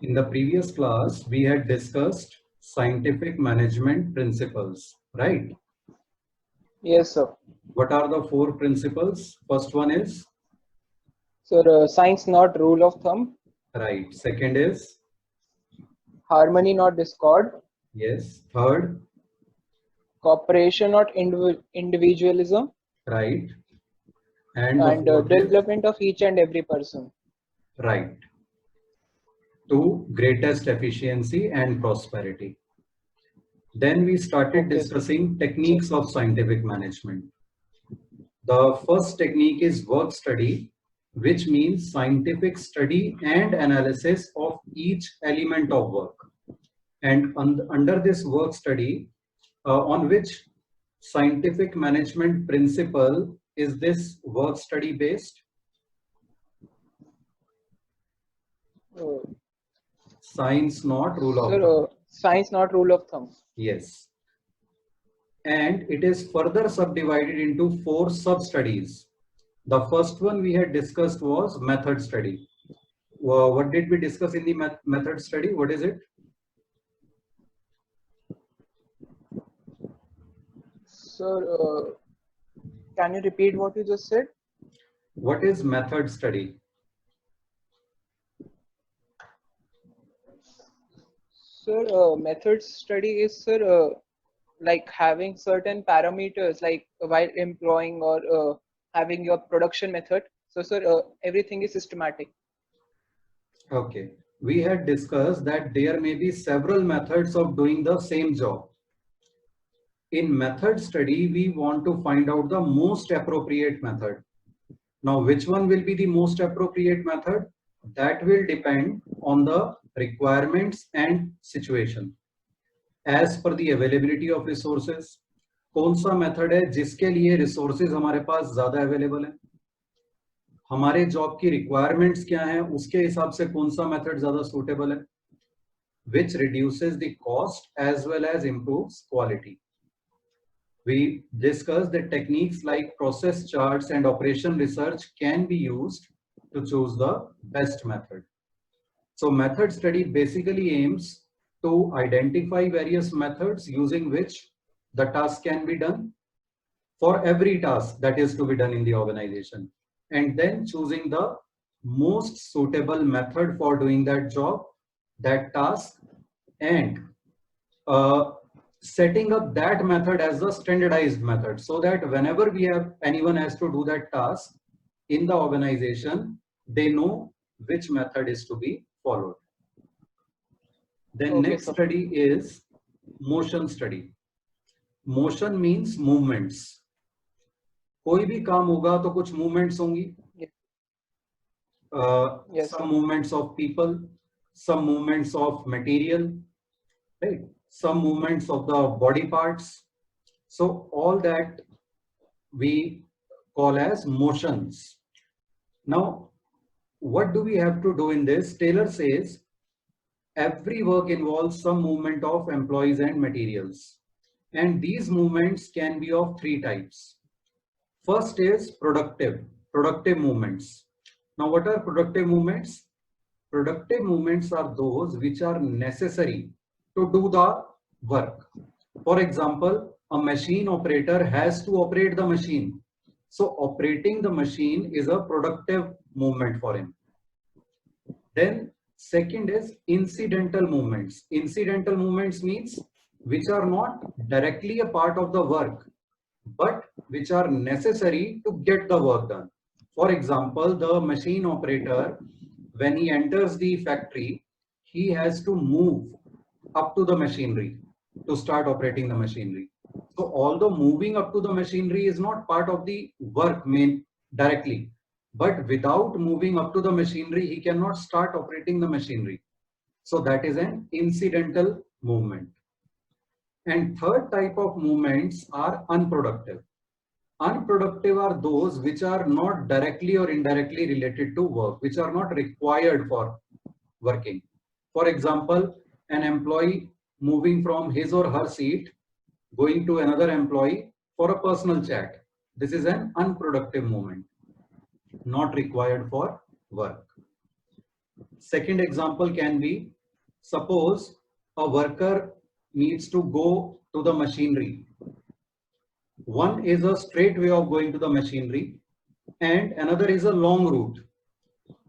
In the previous class, we had discussed scientific management principles, right? Yes, sir. What are the four principles? First one is, Sir, science not rule of thumb, right. Second is, harmony not discord, yes. Third, cooperation not individualism, right. And the and fourth is, development of each and every person. right. To greatest efficiency and prosperity. Then we started Okay, sir. discussing techniques of scientific management. The first technique is work study, which means scientific study and analysis of each element of work. And under this work study, on which scientific management principle is this work study based? Uh, Science, not rule of Sir, thumb. science not rule of thumb. Yes. And it is further subdivided into four sub-studies. The first one we had discussed was method study. What did we discuss in the method study? What is it? Sir, can you repeat what you just said? What is method study? Sir, method study is, sir, like having certain parameters, like while employing or having your production method. So, sir, everything is systematic. Okay. We had discussed that there may be several methods of doing the same job. In method study, we want to find out the most appropriate method. Now, which one will be the most appropriate method? That will depend on the requirements and situation. As per the availability of resources, कौन सा method है जिसके लिए resources हमारे पास ज्यादा available है, हमारे job की रिक्वायरमेंट्स क्या हैं, उसके हिसाब से कौन सा मेथड ज्यादा सूटेबल है, which reduces the cost as well as improves quality. We discussed that techniques like process charts and operation research can be used to choose the best method. So method study basically aims to identify various methods using which the task can be done for every task that is to be done in the organization, and then choosing the most suitable method for doing that job, that task, and setting up that method as a standardized method so that whenever anyone has to do that task in the organization, they know which method is to be followed. Then Okay, next sir. study is motion study. Motion means movements. कोई भी काम होगा तो कुछ movements होंगी. Yes, Some sir. movements of people, some movements of material, right? Some movements of the body parts. So all that we call as motions. Now, what do we have to do in this? Taylor says every work involves some movement of employees and materials. And these movements can be of three types. First is productive movements. Now, what are productive movements? Productive movements are those which are necessary to do the work. For example, a machine operator has to operate the machine. So operating the machine is a productive movement for him. Then second is incidental movements. Incidental movements means which are not directly a part of the work, but which are necessary to get the work done. For example, the machine operator, when he enters the factory, he has to move up to the machinery to start operating the machinery. So although moving up to the machinery is not part of the work main directly, but without moving up to the machinery, he cannot start operating the machinery. So that is an incidental movement. And third type of movements are unproductive. Unproductive are those which are not directly or indirectly related to work, which are not required for working. For example, an employee moving from his or her seat, going to another employee for a personal chat. This is an unproductive movement, not required for work. Second example can be suppose a worker needs to go to the machinery. One is a straight way of going to the machinery and another is a long route,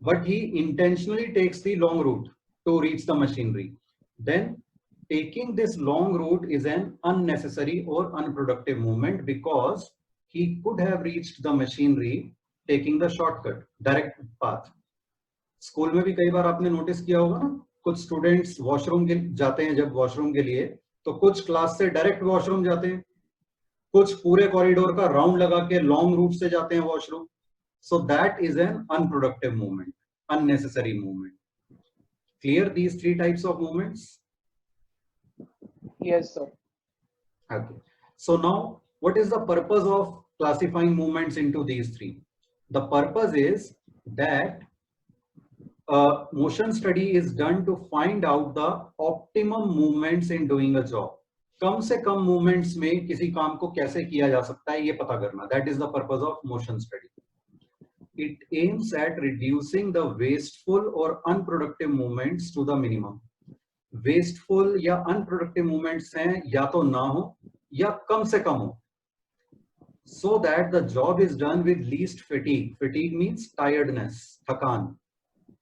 but he intentionally takes the long route to reach the machinery. Then taking this long route is an unnecessary or unproductive movement because he could have reached the machinery taking the shortcut, direct path. School में भी कई बार आपने notice किया होगा ना, कुछ students washroom के जाते हैं, जब वॉशरूम के लिए तो कुछ क्लास से डायरेक्ट वॉशरूम जाते हैं, कुछ पूरे कॉरिडोर का राउंड लगा के लॉन्ग रूट से जाते हैं washroom. So that is an unproductive movement, unnecessary movement. Clear these three types of movements? Yes, sir. Okay. So now, what is the purpose of classifying movements into these three? The purpose is that motion study is done to find out the optimum movements in doing a job. कम से कम movements में किसी काम को कैसे किया जा सकता है ये पता करना. That is the purpose of motion study. It aims at reducing the wasteful or unproductive movements to the minimum. Wasteful या unproductive movements हैं या तो ना हो या कम से कम हो, so that the job is done with least fatigue. Fatigue means tiredness, थकान.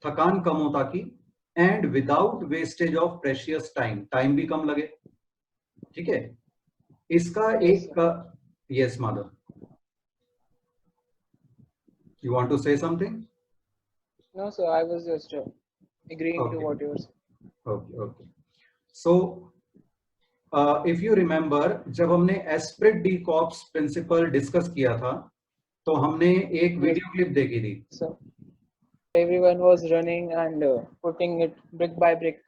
थकान कम हो ताकि, and without wastage of precious time. Time भी कम लगे. ठीक है. इसका एक yes, Madhav. You want to say something? No, sir. I was just agreeing to what you were saying. Okay, okay. So, if you remember, जब हमने esprit de corps principle discuss किया था, तो हमने एक वीडियो क्लिप देखी थी. So, everyone was running and putting it brick by brick.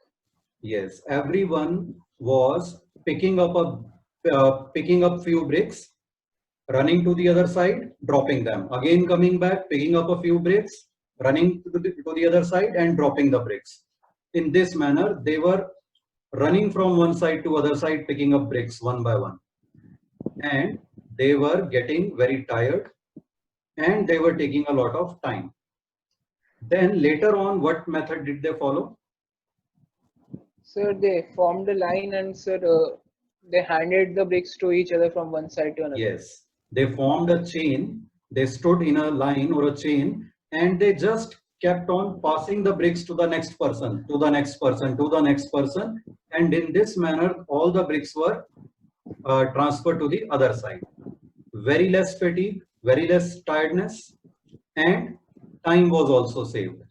Yes, everyone was picking up few bricks, running to the other side, dropping them, again coming back, picking up a few bricks, running to the other side and dropping the bricks. In this manner, they were running from one side to other side, picking up bricks one by one. And they were getting very tired and they were taking a lot of time. Then later on, what method did they follow? Sir, they formed a line and sir, they handed the bricks to each other from one side to another. Yes, they formed a chain. They stood in a line or a chain and they just kept on passing the bricks to the next person, to the next person, to the next person. And in this manner, all the bricks were transferred to the other side. Very less fatigue, very less tiredness, and time was also saved.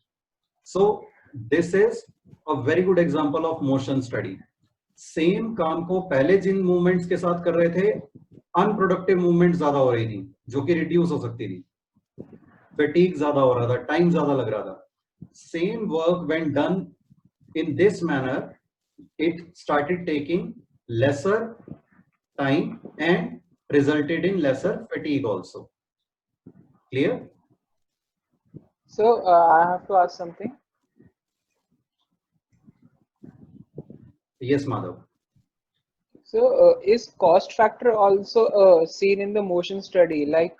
So this is a very good example of motion study. Same काम को पहले जिन movements के साथ कर रहे थे, unproductive movements ज़्यादा हो रही थी, जो कि reduce हो सकती थी. Fatigue ज़्यादा हो रहा था, time ज़्यादा लग रहा था. Same work when done in this manner, it started taking lesser time and resulted in lesser fatigue also. Clear? So I have to ask something. Yes, Madhav. So is cost factor also seen in the motion study, like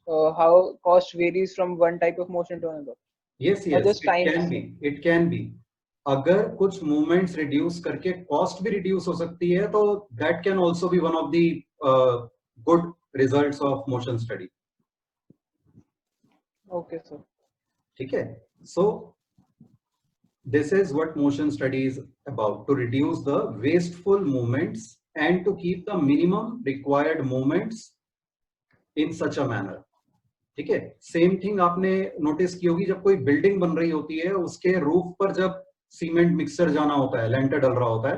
how cost varies from one type of motion to another? Yes, Or yes, just it time can is be. It can be. अगर कुछ movements reduce करके cost भी reduce हो सकती है, तो that can also be one of the good results of motion study. Okay, sir. ठीक है? So this is what motion study is about, to reduce the wasteful movements and to keep the minimum required movements in such a manner. ठीक है? Same thing आपने notice की होगी, जब कोई building बन रही होती है, उसके रूफ पर जब सीमेंट मिक्सर जाना होता है, लेंटर डल रहा होता है,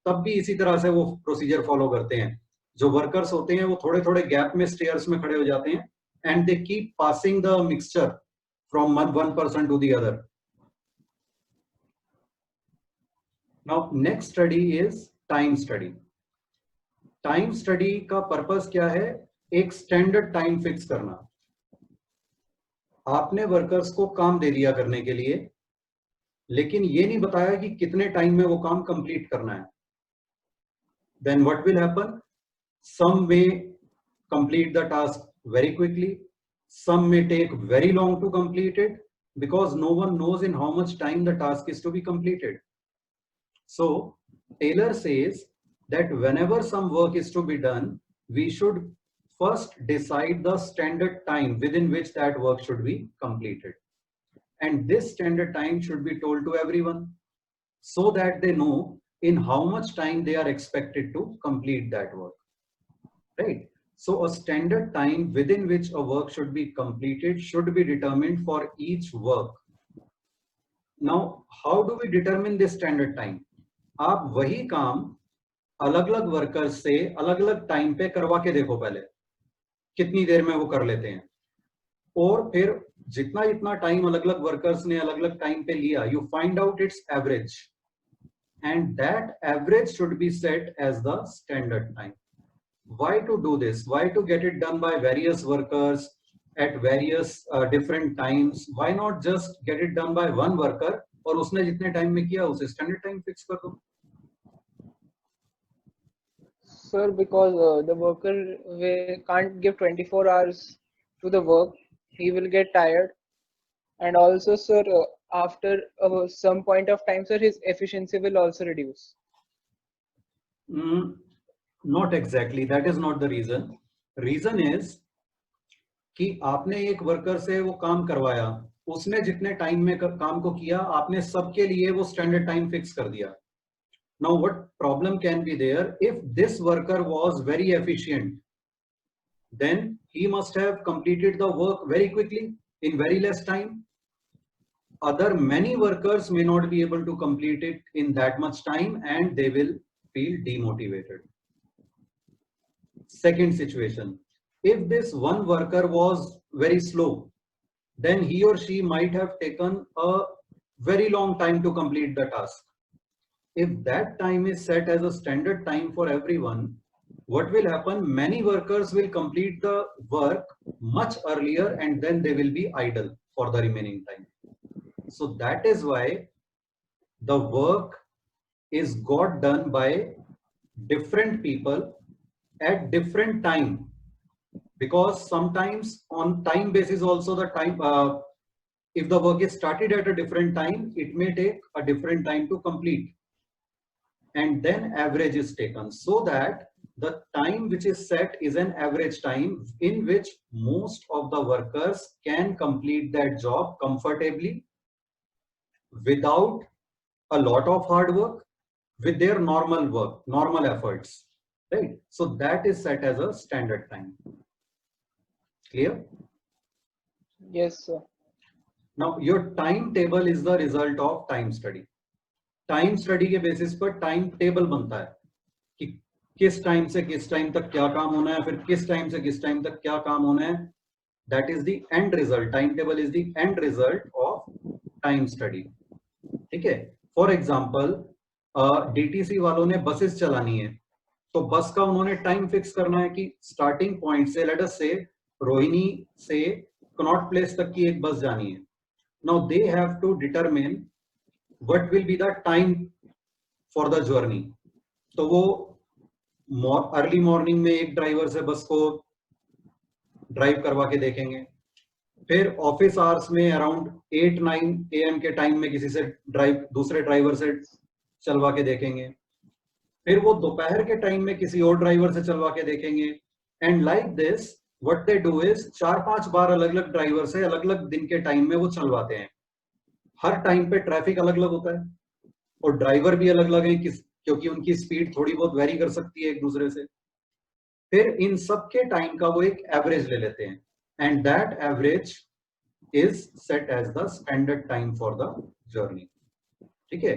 तब भी इसी तरह से वो प्रोसीजर फॉलो करते हैं. जो वर्कर्स होते हैं वो थोड़े थोड़े गैप में स्टेयर्स में खड़े हो जाते हैं and they keep passing the mixture from one person to the other. Now next study is time study. Time study का पर्पस क्या है? एक स्टैंडर्ड टाइम फिक्स करना. आपने वर्कर्स को काम दे दिया करने के लिए, लेकिन ये नहीं बताया कि कितने टाइम में वो काम कंप्लीट करना है. Then what will happen? Some may complete the task very quickly, some may take very long to complete it, because no one knows in how much time the task is to be completed. So Taylor says that whenever some work is to be done, we should first decide the standard time within which that work should be completed, and this standard time should be told to everyone so that they know in how much time they are expected to complete that work, right? So a standard time within which a work should be completed should be determined for each work. Now how do we determine this standard time? आप वही काम अलग अलग workers से अलग अलग time पे करवा के देखो, पहले कितनी देर में वो कर लेते हैं, और फिर जितना इतना टाइम अलग अलग वर्कर्स ने अलग अलग टाइम पे लिया, you find out it's average, and that average should be set as the standard time. Why to do this? Why to get it done by various workers at various different times? Why not just get it done by one worker और उसने जितने time में किया उसे standard time fix कर दो? Sir, because the worker can't give 24 hours to the work, he will get tired, and also, sir, after some point of time, sir, his efficiency will also reduce. Not exactly. That is not the reason. Reason is कि आपने एक worker से वो काम करवाया, उसने जितने time में काम को किया, आपने सबके लिए वो स्टैंडर्ड टाइम फिक्स कर दिया. Now what problem can be there? If this worker was very efficient, then he must have completed the work very quickly in very less time. Other many workers may not be able to complete it in that much time and they will feel demotivated. Second situation, if this one worker was very slow, then he or she might have taken a very long time to complete the task. If that time is set as a standard time for everyone, what will happen? Many workers will complete the work much earlier and then they will be idle for the remaining time. So that is why the work is got done by different people at different time, because sometimes on time basis also the time, if the work is started at a different time, it may take a different time to complete, and then average is taken, so that the time which is set is an average time in which most of the workers can complete that job comfortably without a lot of hard work, with their normal work, normal efforts, right? So that is set as a standard time. Clear? Yes, sir. Now your timetable is the result of time study. Time study के basis पर time table बनता है कि किस time से किस time तक क्या काम होना है, फिर किस टाइम से किस टाइम तक क्या काम होना है. That is the end result. Time table is the end result of time study. ठीक है. फॉर एग्जांपल डीटीसी वालों ने बसेस चलानी है, तो बस का उन्होंने टाइम फिक्स करना है कि स्टार्टिंग पॉइंट से, लेट अस से रोहिणी से कनॉट प्लेस तक की एक बस जानी है. Now they have to determine what will be the time for the journey. तो वो अर्ली मॉर्निंग में एक ड्राइवर से बस को ड्राइव करवा के देखेंगे, फिर ऑफिस आवर्स में अराउंड 8-9 AM के टाइम में किसी से दूसरे ड्राइवर से चलवा के देखेंगे, फिर वो दोपहर के टाइम में किसी और ड्राइवर से चलवा के देखेंगे. And like this what they do is 4-5 बार अलग अलग ड्राइवर से अलग अलग दिन के टाइम में वो चलवाते हैं. हर टाइम पे ट्रैफिक अलग अलग होता है और ड्राइवर भी अलग अलग है, क्योंकि उनकी स्पीड थोड़ी बहुत वेरी कर सकती है एक दूसरे से. फिर इन सब के टाइम का वो एक एवरेज ले लेते हैं, and that average is set as the standard time for the journey. ठीक है.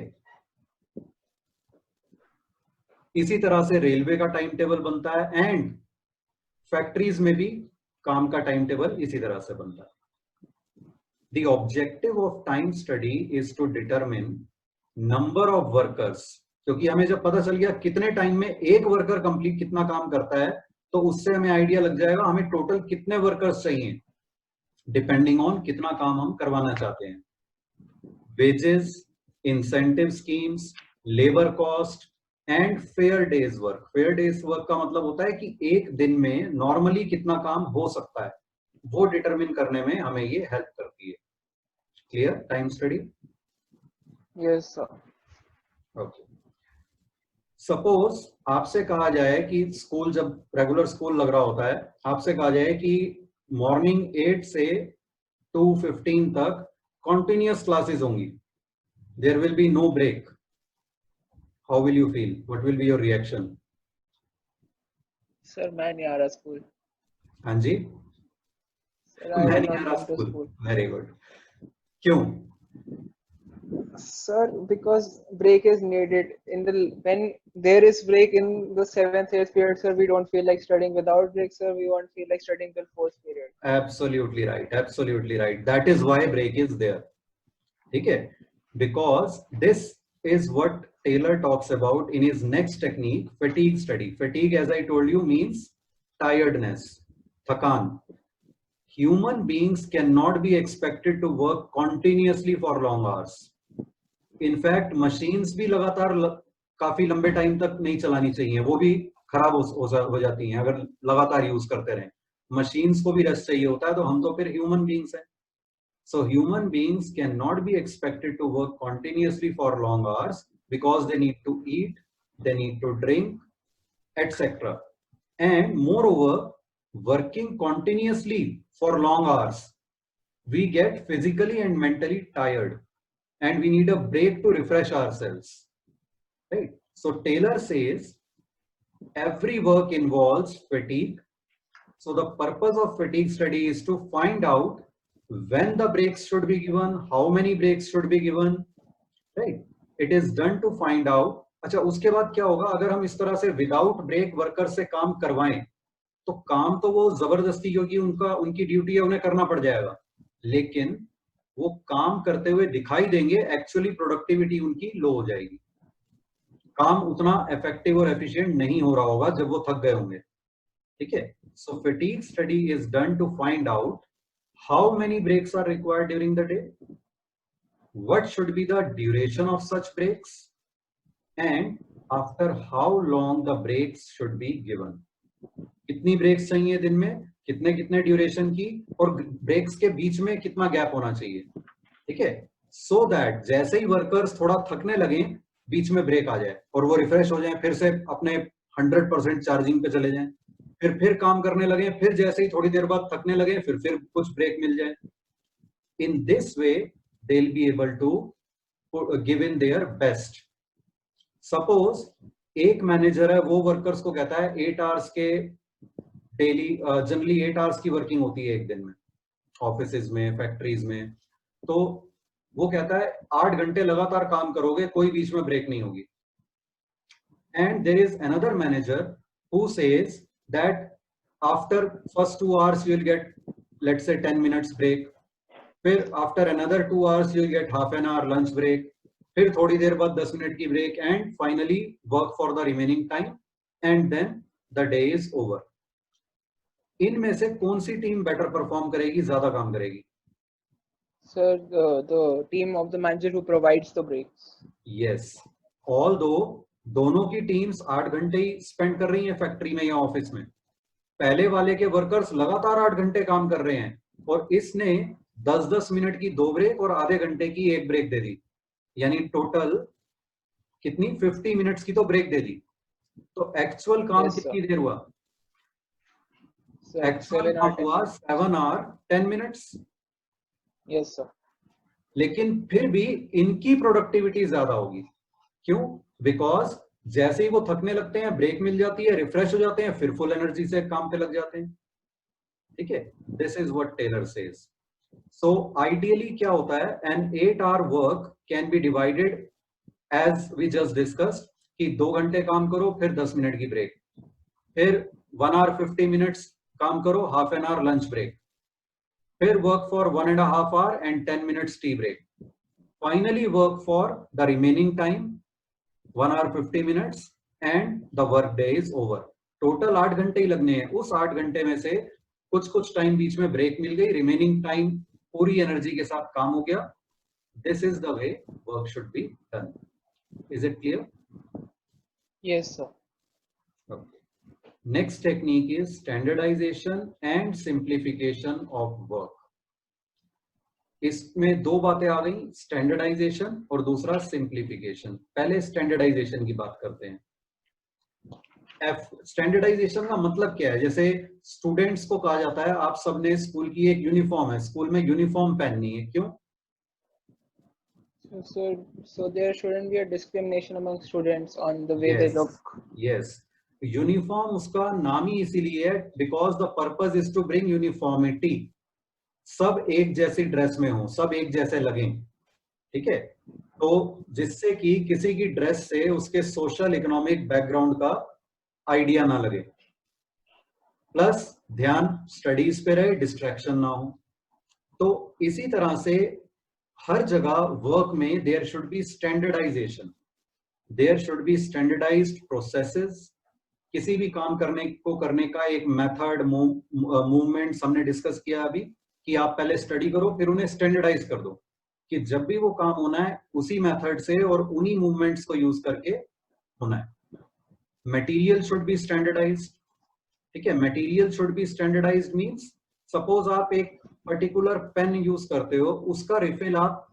इसी तरह से रेलवे का टाइम टेबल बनता है, एंड फैक्ट्रीज में भी काम का टाइम टेबल इसी तरह से बनता है. The objective of time study is to determine number of workers. क्योंकि हमें जब पता चल गया कितने टाइम में एक वर्कर कंप्लीट कितना काम करता है, तो उससे हमें आइडिया लग जाएगा हमें टोटल कितने वर्कर्स चाहिए, डिपेंडिंग ऑन कितना काम हम करवाना चाहते हैं. Wages, incentive schemes, labour cost and fair days work. Fair days work का मतलब होता है कि एक दिन में नॉर्मली कितना काम हो सकता है, वो डिटरमिन करने में हमें ये हेल्प करती है. Clear? Time study. Yes, sir. Okay. Suppose आपसे कहा जाए कि स्कूल, जब रेगुलर स्कूल लग रहा होता है, आपसे कहा जाए कि मॉर्निंग 8 से 2:15 तक कॉन्टिन्यूअस क्लासेस होंगी, there will be no break, how will you feel, what will be your reaction? Sir मैं नहीं आ रहा स्कूल. हाँ जी, Sir, I मैं will नहीं आ not रहा come to school, school. Very good. क्यों? Sir, because break is needed in the when there is break in the 7th, 8th period, sir, we don't feel like studying. Without break, sir, we won't feel like studying till 4th period. Absolutely right, absolutely right. That is why break is there. ठीक है? Because this is what Taylor talks about in his next technique, fatigue study. Fatigue, as I told you, means tiredness, थकान. Human beings cannot be expected to work continuously for long hours. In fact, machines भी लगातार काफी लंबे time तक नहीं चलानी चाहिए, वो भी खराब हो जाती हैं अगर लगातार यूज करते रहें. मशीन्स को भी रेस्ट चाहिए होता है, तो हम तो फिर ह्यूमन बींग्स हैं. So human beings cannot be expected to work continuously for long hours because they need to eat, they need to drink, etc. And moreover, working continuously for long hours, we get physically and mentally tired and we need a break to refresh ourselves. Right? So Taylor says every work involves fatigue. So the purpose of fatigue study is to find out when the breaks should be given, how many breaks should be given, right? It is done to find out. अच्छा, उसके बाद क्या होगा अगर हम इस तरह से विदाउट ब्रेक वर्कर से काम करवाएं, तो काम तो वो जबरदस्ती, क्योंकि उनकी ड्यूटी है, उन्हें करना पड़ जाएगा, लेकिन वो काम करते हुए दिखाई देंगे, एक्चुअली प्रोडक्टिविटी उनकी लो हो जाएगी, काम उतना इफेक्टिव और एफिशिएंट नहीं हो रहा होगा जब वो थक गए होंगे. ठीक है? So fatigue study is done to find out how many breaks are required during the day, what should be the duration of such breaks, and after how long the breaks should be given. कितनी breaks चाहिए दिन में, कितने कितने duration की, और breaks के बीच में कितना गैप होना चाहिए. ठीक है? सो दैट जैसे ही वर्कर्स थोड़ा थकने लगे, बीच में ब्रेक आ जाए और वो रिफ्रेश हो जाए, फिर से अपने 100% चार्जिंग पे चले जाएं, फिर काम करने लगे, फिर जैसे ही थोड़ी देर बाद थकने लगे, फिर कुछ ब्रेक मिल जाए. In this way they will be able to give in their best. Suppose एक मैनेजर है, वो वर्कर्स को कहता है 8 आवर्स के डेली, जनरली 8 आवर्स की वर्किंग होती है एक दिन में, ऑफिसेज में, फैक्ट्रीज में. तो वो कहता है 8 घंटे लगातार काम करोगे, कोई बीच में ब्रेक नहीं होगी. And there is another manager who says that after first 2 hours you will get, let's say, 10 minutes break. फिर after another 2 hours you will get half an hour lunch break. फिर थोड़ी देर बाद 10 मिनट की break, and finally work for the remaining time, and then the day is over. इनमें से कौन सी team better perform करेगी, ज्यादा काम करेगी? Sir, the team of the manager who provides the breaks. Yes, although दोनों की टीम्स 8 घंटे ही स्पेंड कर रही हैं फैक्ट्री में या ऑफिस में, पहले वाले के वर्कर्स लगातार 8 घंटे काम कर रहे हैं, और इसने 10-10 मिनट की 2 ब्रेक और आधे घंटे की 1 ब्रेक दे दी, यानी टोटल कितनी, 50 मिनट्स की तो ब्रेक दे दी. तो एक्चुअल काम Yes, sir. कितनी देर हुआ? Sir, एक्चुअल 7 काम or 10 हुआ minutes. 7 hour 10 minutes. Yes, sir. लेकिन फिर भी इनकी प्रोडक्टिविटी ज्यादा होगी. क्यों? बिकॉज जैसे ही वो थकने लगते हैं, ब्रेक मिल जाती है, रिफ्रेश हो जाते हैं, फिर फुल एनर्जी से काम पे लग जाते हैं. ठीक है? This is what Taylor says. So ideally क्या होता है, an 8 hour work can be divided as we just discussed, कि 2 घंटे काम करो, फिर 10 मिनट की ब्रेक, फिर 1 आवर 50 मिनट्स काम करो, half an hour lunch break, फिर work for 1.5 hour and 10 minutes tea break, finally work for the remaining time 1 hour 50 minutes and the work day is over. Total 8 घंटे ही लगने हैं. उस 8 घंटे में से कुछ टाइम बीच में ब्रेक मिल गई, रिमेनिंग टाइम पूरी एनर्जी के साथ काम हो गया. This is the way work should be done. Is it clear? Yes, sir. Okay. Next technique is standardization and simplification of work. इसमें 2 बातें आ गई, स्टैंडर्डाइजेशन और दूसरा सिंप्लीफिकेशन. पहले स्टैंडर्डाइजेशन की बात करते हैं. स्टैंडर्डाइजेशन का मतलब क्या है? जैसे स्टूडेंट्स को कहा जाता है आप सबने स्कूल की एक यूनिफॉर्म है, स्कूल में यूनिफॉर्म पहननी है, क्यों? So there shouldn't be a discrimination among students on the way they yes look. Yes, uniform उसका नाम ही इसीलिए है because the purpose is to bring uniformity, सब एक जैसी ड्रेस में हो, सब एक जैसे लगें, ठीक है? तो जिससे कि किसी की ड्रेस से उसके सोशल इकोनॉमिक बैकग्राउंड का आइडिया ना लगे, प्लस ध्यान स्टडीज पे रहे, डिस्ट्रैक्शन ना हो। तो इसी तरह से हर जगह वर्क में there should be standardisation, there should be standardised processes. किसी भी काम करने का एक मेथड, मूवमेंट्स हमने डिस्कस किया अभी कि आप पहले स्टडी करो फिर उन्हें स्टैंडर्डाइज कर दो कि जब भी वो काम होना है उसी मेथड से और उन्हीं मूवमेंट्स को यूज करके होना है। मटेरियल शुड बी स्टैंडर्डाइज्ड, ठीक है? Material should be standardised means suppose आप एक पर्टिकुलर पेन यूज करते हो, उसका रिफिल आप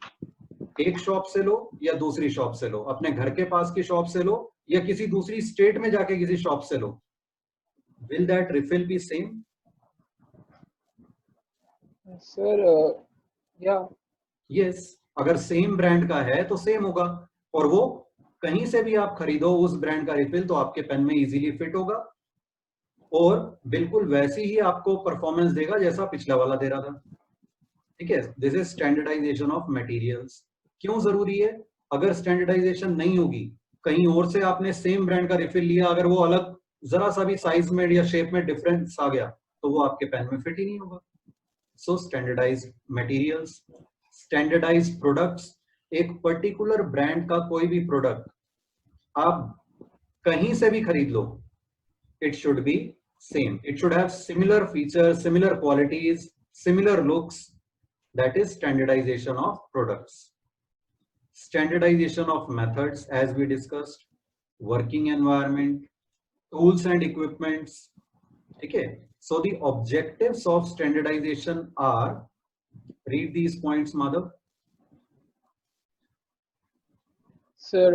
एक शॉप से लो या दूसरी शॉप से लो, अपने घर के पास की शॉप से लो या किसी दूसरी स्टेट में जाके किसी शॉप से लो, will that refill be same? Sir, yeah. Yes, अगर सेम ब्रांड का है तो सेम होगा, और वो कहीं से भी आप खरीदो उस ब्रांड का रिफिल तो आपके पेन में इजीली फिट होगा और बिल्कुल वैसी ही आपको परफॉर्मेंस देगा जैसा पिछला वाला दे रहा था, ठीक है? This is standardisation of materials. क्यों जरूरी है? अगर स्टैंडर्डाइजेशन नहीं होगी, कहीं और से आपने सेम ब्रांड का रिफिल लिया, अगर वो अलग जरा सा भी साइज में या शेप में डिफरेंस आ गया तो वो आपके पेन में फिट ही नहीं होगा। So standardised materials, standardised products, एक पर्टिकुलर ब्रांड का कोई भी प्रोडक्ट आप कहीं से भी खरीद लो, it should be same, it should have similar features, similar qualities, similar looks, that is standardization of products. Standardization of methods, as we discussed, working environment, tools and equipments, okay? So the objectives of standardization are, read these points, Madhav. Sir,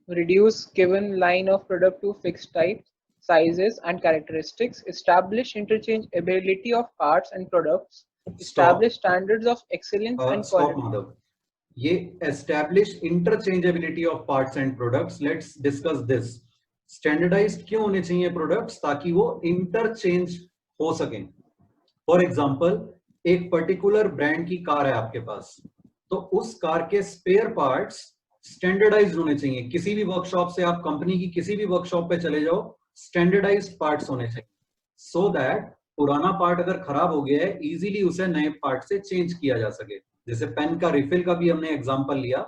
reduce given line of product to fixed types, sizes, and characteristics. Establish interchangeability of parts and products. Establish standards of excellence and Stop, quality. Madhav. ये establish interchangeability of parts and products. Let's discuss this. Standardized क्यों होने चाहिए products? ताकि वो interchange हो सकें। For example, एक particular brand की कार है आपके पास, तो उस कार के स्पेयर पार्ट्स स्टैंडर्डाइज होने चाहिए। किसी भी वर्कशॉप से आप कंपनी की किसी भी वर्कशॉप पे चले जाओ, स्टैंडर्डाइज्ड पार्ट्स होने चाहिए, सो दैट पुराना पार्ट अगर खराब हो गया है इजीली उसे नए पार्ट से चेंज किया जा सके। जैसे पेन का रिफिल का भी हमने एग्जांपल लिया,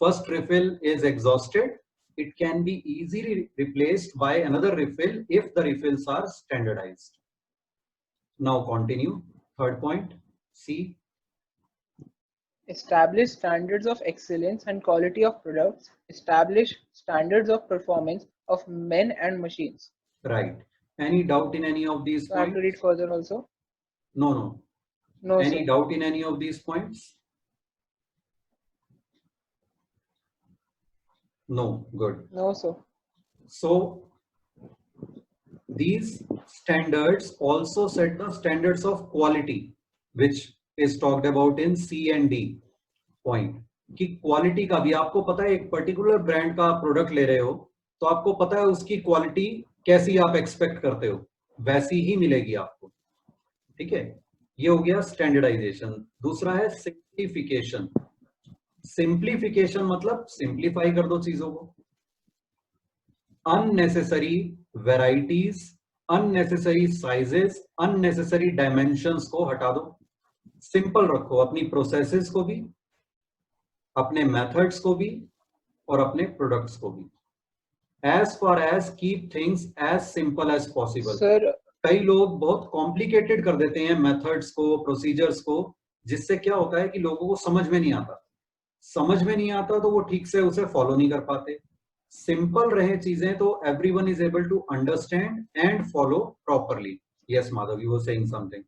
first refill is exhausted, it can be easily replaced by another refill if the refills are standardized. Now continue. Third point, C. Establish standards of excellence and quality of products. Establish standards of performance of men and machines. Right. Any doubt in any of these So I have points? to read further also. No, no. No, Any sir. doubt in any of these points? No. Good. No, sir. So these standards also set the standards of quality, which is talked about in C and D point. कि quality का भी आपको पता है, एक particular brand का product ले रहे हो तो आपको पता है उसकी क्वालिटी कैसी आप एक्सपेक्ट करते हो, वैसी ही मिलेगी आपको, ठीक है? ये हो गया स्टैंडर्डाइजेशन। दूसरा है सिंप्लीफिकेशन। सिंप्लीफिकेशन मतलब सिंप्लीफाई कर दो चीजों को, unnecessary varieties, unnecessary sizes, unnecessary dimensions को हटा दो, सिंपल रखो अपनी प्रोसेसेस को भी, अपने मेथड्स को भी और अपने प्रोडक्ट्स को भी। as far as keep things as simple as possible. Sir, कई लोग बहुत कॉम्प्लिकेटेड कर देते हैं मेथड्स को, प्रोसीजर्स को, जिससे क्या होता है कि लोगों को समझ में नहीं आता, समझ में नहीं आता तो वो ठीक से उसे फॉलो नहीं कर पाते। सिंपल रहे चीजें तो everyone is able to understand and follow properly. Yes Madhav, you were saying something.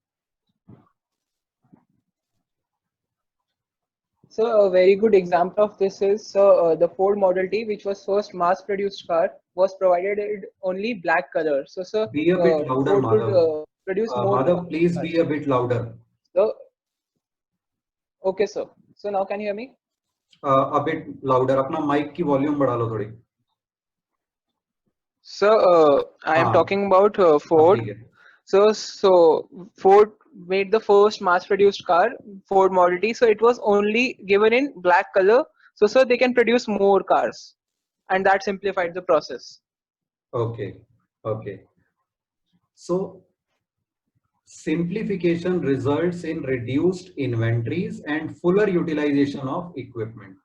So a very good example of this is the Ford Model T, which was first mass-produced car, was provided in only black color. So sir, Be a bit louder, Ford could Madhav. produce more Madhav, please be cars. a bit louder. So okay, sir. So now can you hear me? A bit louder. अपना mic की volume बढ़ा लो थोड़ी. So I am हाँ, talking about अब Ford. ठीक है. So Ford made the first mass-produced car, Ford Model T. So it was only given in black color. So they can produce more cars, and that simplified the process. Okay, okay. So simplification results in reduced inventories and fuller utilization of equipment.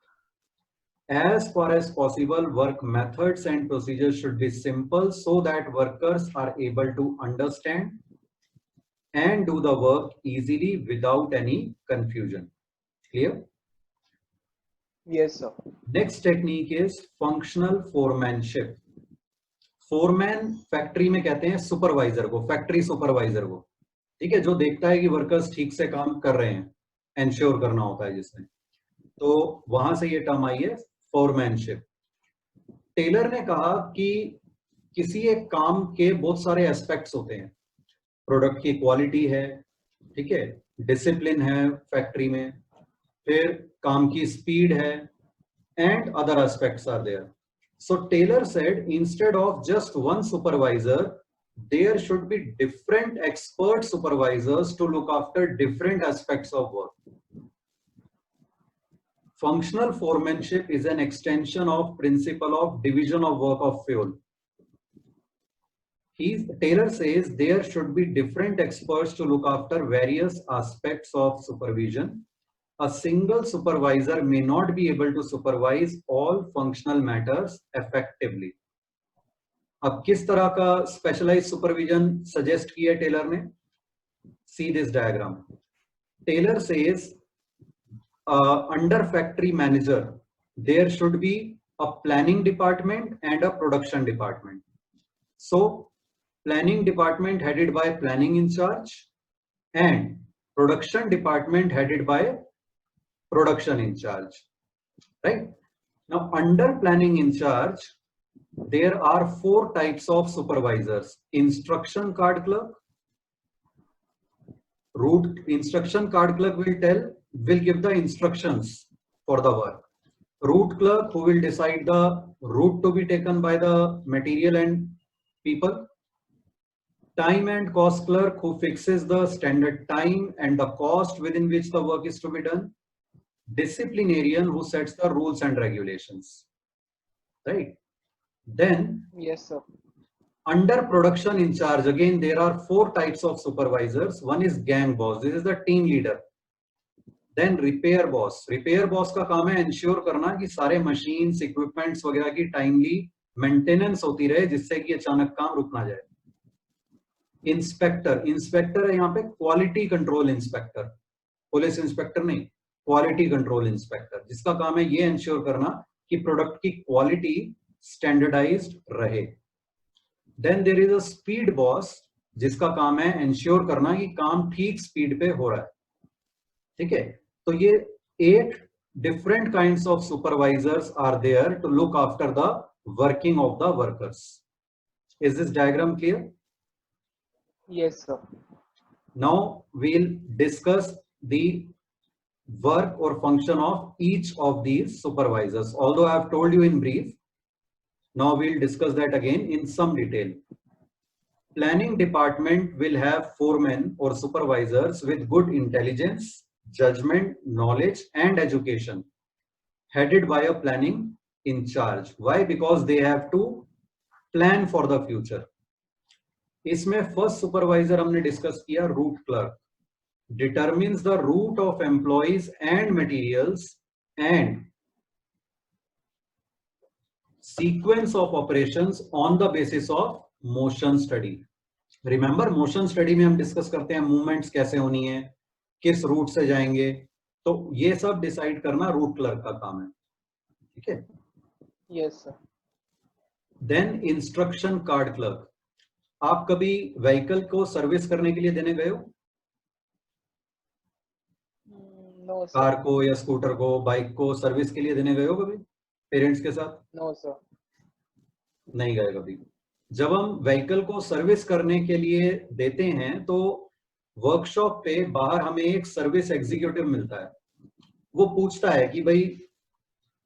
As far as possible, work methods and procedures should be simple so that workers are able to understand and do the work easily without any confusion. Clear? Yes, sir. Next technique is functional foremanship. Foreman factory में कहते हैं supervisor को, factory supervisor को, ठीक है, जो देखता है कि वर्कर्स ठीक से काम कर रहे हैं, एंश्योर करना होता है जिसने, तो वहां से ये टर्म आई है फोरमैनशिप। टेलर ने कहा कि किसी एक काम के बहुत सारे एस्पेक्ट्स होते हैं, प्रोडक्ट की क्वालिटी है, ठीक है, डिसिप्लिन है फैक्ट्री में, फिर काम की स्पीड है, and other aspects are there. So Taylor said instead of just one supervisor, there should be different expert supervisors to look after different aspects of work. Functional foremanship is an extension of principle of division of work of fuel. Taylor says there should be different experts to look after various aspects of supervision. A single supervisor may not be able to supervise all functional matters effectively. अब किस तरह का specialized supervision suggest किया Taylor ने? See this diagram. Taylor says under factory manager there should be a planning department and a production department. So planning department headed by planning in charge and production department headed by production in charge, right? Now under planning in charge, there are 4 types of supervisors: instruction card clerk, instruction card clerk will give the instructions for the work. Route clerk, who will decide the route to be taken by the material and people. Time and cost clerk, who fixes the standard time and the cost within which the work is to be done. Disciplinarian, who sets the rules and regulations, right? Then Yes, sir. under production in charge, again there are 4 types of supervisors. One is gang boss, this is the team leader. Then repair boss का काम है ensure करना कि सारे machines, equipments वगैरह की timely maintenance होती रहे, जिससे कि अचानक काम रुक ना जाए. इंस्पेक्टर है यहाँ पे quality control inspector, police inspector नहीं, क्वालिटी कंट्रोल इंस्पेक्टर, जिसका काम है ये इंश्योर करना कि प्रोडक्ट की क्वालिटी स्टैंडर्डाइज्ड रहे. Then there is a speed boss, जिसका काम है इंश्योर करना कि काम ठीक स्पीड पे हो रहा है, ठीक है. तो ये 8 different kinds of supervisors are there to look after the working of the workers. Is this diagram clear? Yes, sir. Now we'll discuss the work or function of each of these supervisors. Although I have told you in brief, now we'll discuss that again in some detail. Planning department will have foremen or supervisors with good intelligence, judgment, knowledge, and education, headed by a planning in charge. Why? Because they have to plan for the future. इसमें first supervisor हमने discuss किया, root clerk, determines the route of employees and materials and sequence of operations on the basis of motion study. Remember, motion study में हम discuss करते हैं movements कैसे होनी है, किस रूट से जाएंगे, तो ये सब डिसाइड करना रूट क्लर्क का काम है, ठीक है. Yes, sir. Then instruction card clerk. आप कभी व्हीकल को सर्विस करने के लिए देने गए हो? No, sir. कार को या स्कूटर को, बाइक को सर्विस के लिए देने गए हो कभी पेरेंट्स के साथ? No, sir. नहीं गए कभी। जब हम व्हीकल को सर्विस करने के लिए देते हैं तो वर्कशॉप पे बाहर हमें एक सर्विस एग्जीक्यूटिव मिलता है। वो पूछता है कि भाई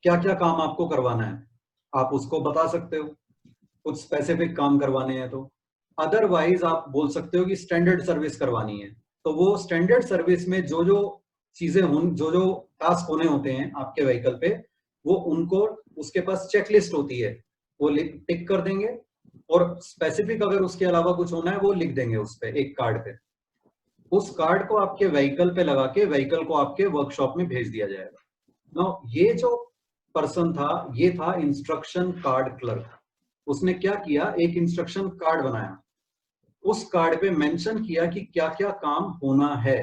क्या क्या काम आपको करवाना है, आप उसको बता सकते हो, कुछ स्पेसिफिक काम करवाने हैं तो। अदरवाइज आप बोल सकते हो कि स्टैंडर्ड सर्विस करवानी है, तो वो स्टैंडर्ड सर्विस में जो जो चीजें जो जो टास्क होने होते हैं आपके व्हीकल पे, वो उनको उसके पास चेकलिस्ट होती है, वो टिक कर देंगे, और स्पेसिफिक अगर उसके अलावा कुछ होना है वो लिख देंगे उस पे एक कार्ड पे। उस कार्ड को आपके व्हीकल पे लगा के व्हीकल को आपके वर्कशॉप में भेज दिया जाएगा। नाउ ये जो पर्सन था, ये था इंस्ट्रक्शन कार्ड क्लर्क। उसने क्या किया, एक इंस्ट्रक्शन कार्ड बनाया, उस कार्ड पे मेंशन किया कि क्या क्या काम होना है।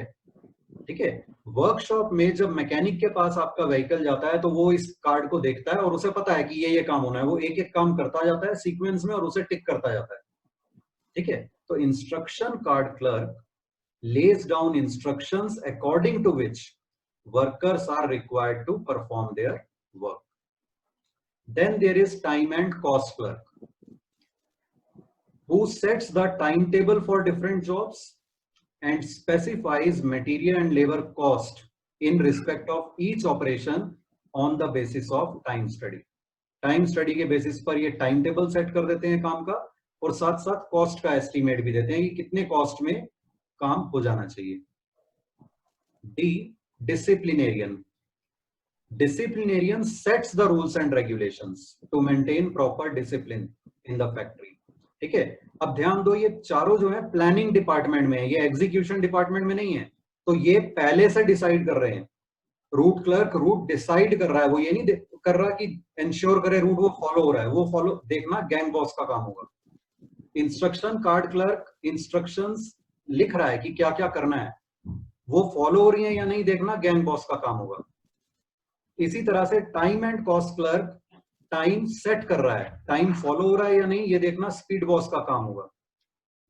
ठीक है, वर्कशॉप में जब मैकेनिक के पास आपका व्हीकल जाता है तो वो इस कार्ड को देखता है और उसे पता है कि ये काम होना है, वो एक एक काम करता जाता है सीक्वेंस में और उसे टिक करता जाता है। ठीक है, तो instruction card clerk lays down instructions according to which workers are required to perform their work. Then there is time and cost clerk, who sets the timetable for different jobs and specifies material and labor cost in respect of each operation on the basis of time study. Time study के basis पर ये time table set कर देते हैं काम का, और साथ साथ कॉस्ट का एस्टीमेट भी देते हैं कि कितने कॉस्ट में काम हो जाना चाहिए। D, disciplinarian. Disciplinarian sets the rules and regulations to maintain proper discipline in the factory. ठीक है, अब ध्यान दो, ये चारों जो है प्लानिंग डिपार्टमेंट में है, ये एग्जीक्यूशन डिपार्टमेंट में नहीं है, तो ये पहले से डिसाइड कर रहे हैं। रूट क्लर्क रूट डिसाइड कर रहा है, वो ये नहीं कर रहा कि इंश्योर करे रूट वो फॉलो हो रहा है, वो फॉलो देखना गैंग बॉस का काम होगा। इंस्ट्रक्शन कार्ड क्लर्क इंस्ट्रक्शंस लिख रहा है कि क्या क्या करना है, वो फॉलो हो रही है या नहीं देखना गैंग बॉस का काम होगा। इसी तरह से time and cost clerk time set कर रहा है, टाइम फॉलो हो रहा है या नहीं ये देखना स्पीड बॉस का काम होगा।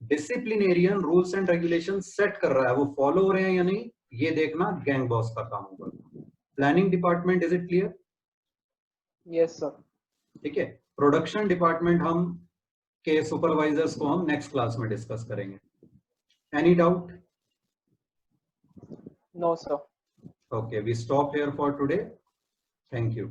Disciplinarian rules and regulation set कर रहा है, वो फॉलो हो रहे हैं या नहीं ये देखना गैंग बॉस का काम होगा। Planning department, is it clear? Yes, sir. ठीक है, प्रोडक्शन डिपार्टमेंट हम के सुपरवाइजर्स को हम नेक्स्ट क्लास में डिस्कस करेंगे। Any doubt? No, sir. Okay, we stop here for today. Thank you.